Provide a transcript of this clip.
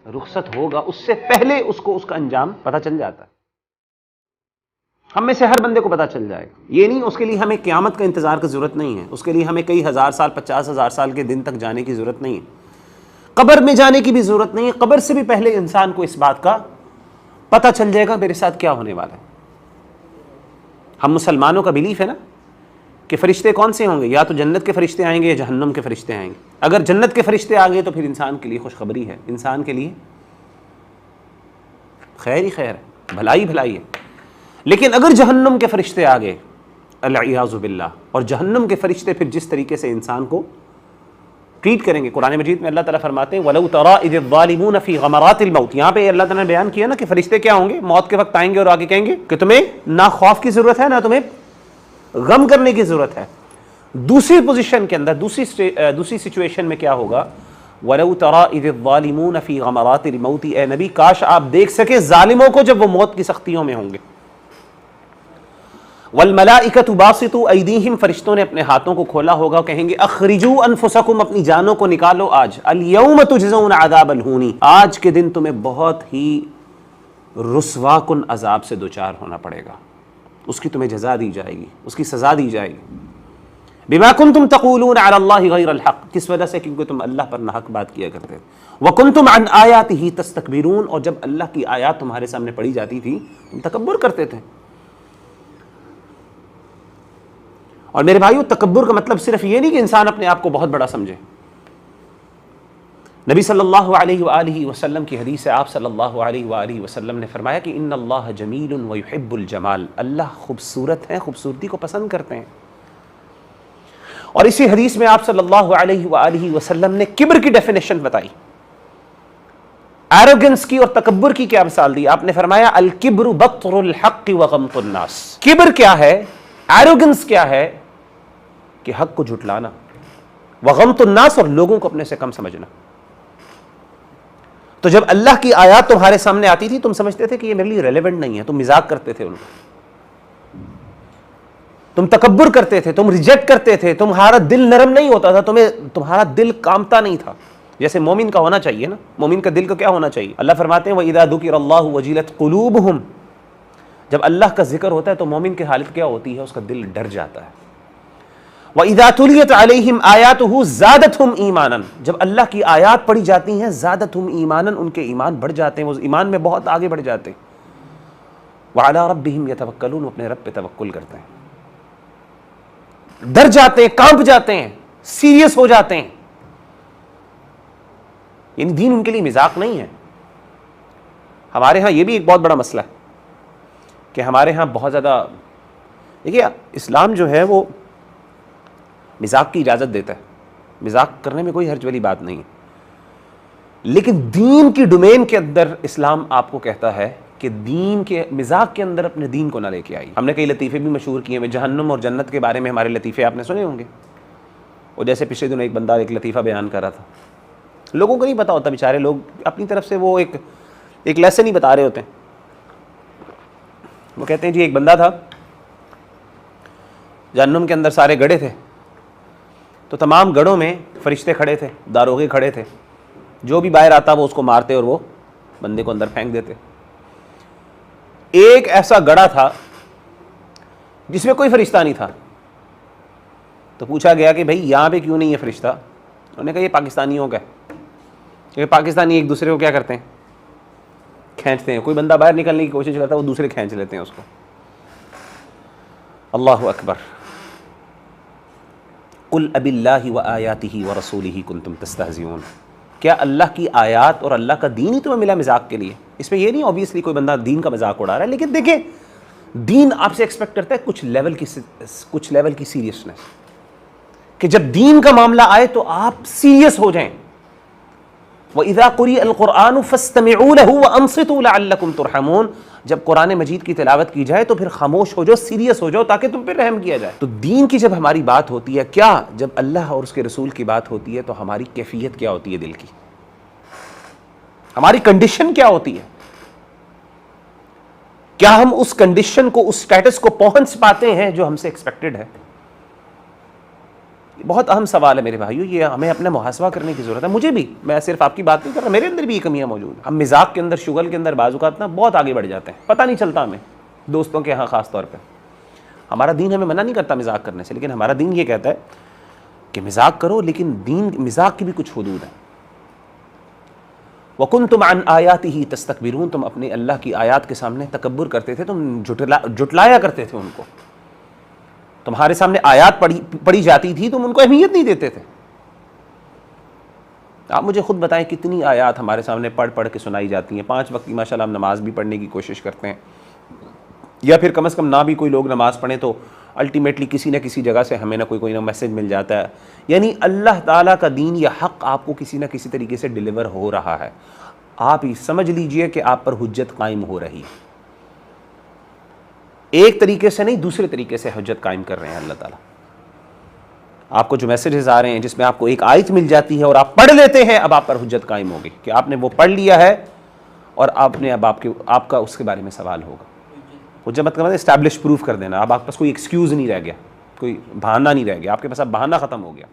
رخصت ہوگا اس سے پہلے اس کو اس کا انجام پتہ چل جاتا ہے. ہم میں سے ہر بندے کو پتہ چل جائے گا. یہ نہیں اس کے لیے ہمیں قیامت کا انتظار کی ضرورت نہیں ہے, اس کے لیے ہمیں کئی ہزار سال 50,000 سال کے دن تک جانے کی ضرورت نہیں ہے, قبر میں جانے کی بھی ضرورت نہیں ہے. قبر سے بھی پہلے انسان کو اس بات کا پتہ چل جائے گا میرے ساتھ کیا ہونے والا ہے. ہم مسلمانوں کا بلیف ہے نا کہ فرشتے کون سے ہوں گے, یا تو جنت کے فرشتے آئیں گے یا جہنم کے فرشتے آئیں گے. اگر جنت کے فرشتے آ گئے تو پھر انسان کے لیے خوشخبری ہے, انسان کے لیے خیر ہی خیر ہے, بھلائی بھلائی ہے. لیکن اگر جہنم کے فرشتے آ گئے العیاذ باللہ, اور جہنم کے فرشتے پھر جس طریقے سے انسان کو ٹریٹ کریں گے, قرآن مجید میں اللہ تعالیٰ فرماتے ہیں وَلَوْ تَرَىٰ إِذِ الظَّالِمُونَ فِي غَمَرَاتِ الْمَوْتِ. یہاں پہ اللہ تعالیٰ نے بیان کیا نا کہ فرشتے کیا ہوں گے, موت کے وقت آئیں گے اور آگے کہیں گے کہ تمہیں نہ خوف کی ضرورت ہے نہ تمہیں غم کرنے کی ضرورت ہے. دوسری پوزیشن کے اندر, دوسری سچویشن میں کیا ہوگا, وَلَوْ تَرَىٰ إِذِ الظَّالِمُونَ فِي غَمَرَاتِ الْمَوْتِ. اے نبی کاش آپ دیکھ سکیں ظالموں کو جب وہ موت کی سختیوں میں ہوں گے. وَالْمَلَائِكَةُ بَاسِطُو أَيْدِيهِمْ. فرشتوں نے اپنے ہاتھوں کو کھولا ہوگا, کہیں گے اخرجوا انفسکم, اپنی جانوں کو نکالو آج. الْيَوْمَ تُجْزَوْنَ عَذَابَ الْهُونِ. آج کے دن تمہیں بہت ہی رسوا کن عذاب سے دوچار ہونا پڑے گا, اس کی تمہیں جزا دی جائے گی, اس کی سزا دی جائے گی. بِمَا كُنْتُمْ تَقُولُونَ عَلَى اللَّهِ غَيْرَ الْحَقِّ. کس وجہ سے, کیونکہ تم اللہ پر ناحق بات کیا کرتے تھے. وَكُنْتُمْ عَنْ آيَاتِهِ تَسْتَكْبِرُونَ. اور جب اللہ کی آیات تمہارے سامنے پڑھی جاتی تھی تم تکبر کرتے تھے. اور میرے بھائیو, تکبر کا مطلب صرف یہ نہیں کہ انسان اپنے آپ کو بہت بڑا سمجھے. نبی صلی اللہ علیہ وآلہ وسلم کی حدیث ہے, آپ صلی اللہ علیہ وآلہ وسلم نے فرمایا کہ ان اللہ جمیل ویحب الجمال. اللہ خوبصورت ہے, خوبصورتی کو پسند کرتے ہیں. اور اسی حدیث میں آپ صلی اللہ علیہ وآلہ وسلم نے کبر کی ڈیفینیشن بتائی, ایروگنس کی اور تکبر کی کیا مثال دی. آپ نے فرمایا الکبر بطر الحق وغمط الناس. کبر کیا ہے, ایروگنس کیا ہے, کہ حق کو جھٹلانا, وغمط الناس, اور لوگوں کو اپنے سے کم سمجھنا. تو جب اللہ کی آیات تمہارے سامنے آتی تھی تم سمجھتے تھے کہ یہ میرے لیے ریلیونٹ نہیں ہے, تم مذاق کرتے تھے ان کو, تم تکبر کرتے تھے, تم ریجیکٹ کرتے تھے, تمہارا دل نرم نہیں ہوتا تھا, تمہارا دل کامتا نہیں تھا جیسے مومن کا ہونا چاہیے نا. مومن کا دل کا کیا ہونا چاہیے, اللہ فرماتے ہیں وَإِذَا ذُكِرَ اللَّهُ وَجِلَتْ قُلُوبُهُمْ. جب اللہ کا ذکر ہوتا ہے تو مومن کی حالت کیا ہوتی ہے, اس کا دل ڈر جاتا ہے. وَإِذَا تُلِيَتْ عَلَيْهِمْ آيَاتُهُ زَادَتْهُمْ إِيمَانًا. جب اللہ کی آیات پڑھی جاتی ہیں زادتہم ایمانا, ان کے ایمان بڑھ جاتے ہیں, وہ ایمان میں بہت آگے بڑھ جاتے ہیں. وَعَلَىٰ رَبِّهِمْ يَتَوَكَّلُونَ. اپنے رب پہ توکل کرتے ہیں, ڈر جاتے ہیں, کانپ جاتے ہیں, سیریس ہو جاتے ہیں. یعنی دین ان کے لیے مذاق نہیں ہے. ہمارے ہاں یہ بھی ایک بہت بڑا مسئلہ ہے کہ ہمارے ہاں بہت زیادہ, دیکھیے اسلام جو ہے وہ مذاق کی اجازت دیتا ہے, مذاق کرنے میں کوئی حرج والی بات نہیں ہے, لیکن دین کی ڈومین کے اندر اسلام آپ کو کہتا ہے کہ دین کے مذاق کے اندر اپنے دین کو نہ لے کے آئی. ہم نے کئی لطیفے بھی مشہور کیے ہیں, جہنم اور جنت کے بارے میں ہمارے لطیفے آپ نے سنے ہوں گے. اور جیسے پچھلے دنوں ایک بندہ ایک لطیفہ بیان کر رہا تھا, لوگوں کو نہیں پتا ہوتا, بیچارے لوگ اپنی طرف سے وہ ایک لیسن ہی بتا رہے ہوتے ہیں. وہ کہتے ہیں جی ایک بندہ تھا, جہنم کے اندر سارے گڑھے تھے, تو تمام گڑھوں میں فرشتے کھڑے تھے, داروغے کھڑے تھے, جو بھی باہر آتا وہ اس کو مارتے اور وہ بندے کو اندر پھینک دیتے. ایک ایسا گڑھا تھا جس میں کوئی فرشتہ نہیں تھا, تو پوچھا گیا کہ بھائی یہاں پہ کیوں نہیں ہے فرشتہ. انہوں نے کہا یہ پاکستانیوں کا ہے, کیونکہ پاکستانی ایک دوسرے کو کیا کرتے ہیں, کھینچتے ہیں. کوئی بندہ باہر نکلنے کی کوشش کرتا ہے وہ دوسرے کھینچ لیتے ہیں اس کو. اللہ اکبر. قل اب اللہ وآیاتہ ورسولہ کنتم تستہزئون. کیا اللہ کی آیات اور اللہ کا دین ہی تمہیں ملا مذاق کے لیے؟ اس میں یہ نہیں اوبیسلی کوئی بندہ دین کا مذاق اڑا رہا ہے, لیکن دیکھیں دین آپ سے ایکسپیکٹ کرتا ہے کچھ لیول کی سیریسنس, کہ جب دین کا معاملہ آئے تو آپ سیریس ہو جائیں. وَإِذَا قُرِئَ الْقُرْآنُ فَاسْتَمِعُوا لَهُ وَأَنصِتُوا لَعَلَّكُمْ تُرْحَمُونَ. جب قرآن مجید کی تلاوت کی جائے تو پھر خاموش ہو جاؤ, سیریس ہو جاؤ تاکہ تم پہ رحم کیا جائے. تو دین کی جب ہماری بات ہوتی ہے, کیا جب اللہ اور اس کے رسول کی بات ہوتی ہے تو ہماری کیفیت کیا ہوتی ہے, دل کی ہماری کنڈیشن کیا ہوتی ہے؟ کیا ہم اس کنڈیشن کو, اس سٹیٹس کو پہنچ پاتے ہیں جو ہم سے ایکسپیکٹڈ ہے؟ بہت اہم سوال ہے میرے بھائیو، یہ ہمیں اپنا محاسبہ کرنے کی ضرورت ہے، مجھے بھی، میں صرف آپ کی بات نہیں کر رہا، میرے اندر بھی یہ کمیاں موجود ہیں. ہم مزاق کے اندر، شغل کے اندر بعض اوقات نا بہت آگے بڑھ جاتے ہیں، پتہ نہیں چلتا ہمیں، دوستوں کے ہاں خاص طور پہ. ہمارا دین ہمیں منع نہیں کرتا مزاق کرنے سے، لیکن ہمارا دین یہ کہتا ہے کہ مزاق کرو، لیکن دین مزاق کی بھی کچھ حدود ہیں. وَكُنْتُمْ عَنْ آيَاتِهِ تَسْتَكْبِرُونَ، تم اپنے اللہ کی آیات کے سامنے تکبر کرتے تھے، تم جھٹلایا کرتے تھے ان کو. تمہارے سامنے آیات پڑھی جاتی تھی، تم ان کو اہمیت نہیں دیتے تھے. آپ مجھے خود بتائیں کتنی آیات ہمارے سامنے پڑھ کے سنائی جاتی ہیں. 5 وقت کی ماشاءاللہ ہم نماز بھی پڑھنے کی کوشش کرتے ہیں، یا پھر کم از کم نہ بھی کوئی لوگ نماز پڑھیں تو الٹیمیٹلی کسی نہ کسی جگہ سے ہمیں نہ کوئی نہ میسج مل جاتا ہے. یعنی اللہ تعالیٰ کا دین یا حق آپ کو کسی نہ کسی طریقے سے ڈیلیور ہو رہا ہے. آپ ہی سمجھ لیجئے کہ آپ پر حجت قائم ہو رہی ہے. ایک طریقے سے نہیں، دوسرے طریقے سے حجت قائم کر رہے ہیں اللہ تعالیٰ. آپ کو جو میسیجز آ رہے ہیں جس میں آپ کو ایک آیت مل جاتی ہے اور آپ پڑھ لیتے ہیں، اب آپ پر حجت قائم ہوگی کہ آپ نے وہ پڑھ لیا ہے اور آپ کا اس کے بارے میں سوال ہوگا. حجت مطلب اسٹیبلش پروف کر دینا. اب آپ کے پاس کوئی ایکسکیوز نہیں رہ گیا، کوئی بہانہ نہیں رہ گیا، آپ کے پاس اب بہانہ ختم ہو گیا.